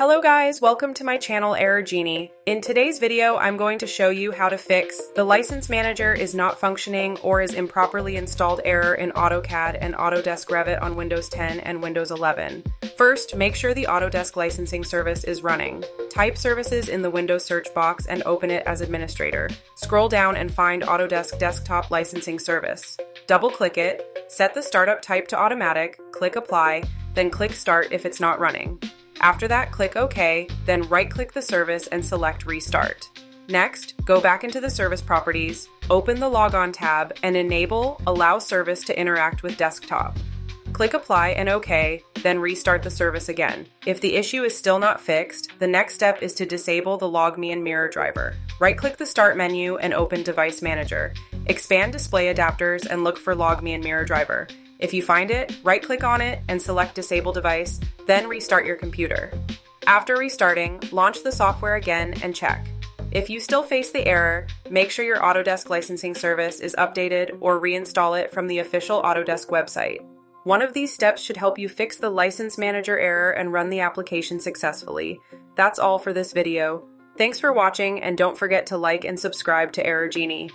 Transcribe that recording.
Hello guys, welcome to my channel Error Genie. In today's video, I'm going to show you how to fix the License Manager is not functioning or is improperly installed error in AutoCAD and Autodesk Revit on Windows 10 and Windows 11. First, make sure the Autodesk licensing service is running. Type services in the Windows search box and open it as administrator. Scroll down and find Autodesk Desktop Licensing Service. Double-click it, set the startup type to automatic, click Apply, then click Start if it's not running. After that, click OK, then right-click the service and select Restart. Next, go back into the service properties, open the Logon tab, and enable Allow Service to interact with Desktop. Click Apply and OK, then restart the service again. If the issue is still not fixed, the next step is to disable the LogMe and Mirror driver. Right-click the Start menu and open Device Manager. Expand Display Adapters and look for LogMe and Mirror driver. If you find it, right-click on it and select Disable Device, then restart your computer. After restarting, launch the software again and check. If you still face the error, make sure your Autodesk licensing service is updated or reinstall it from the official Autodesk website. One of these steps should help you fix the License Manager error and run the application successfully. That's all for this video. Thanks for watching, and don't forget to like and subscribe to Error Genie.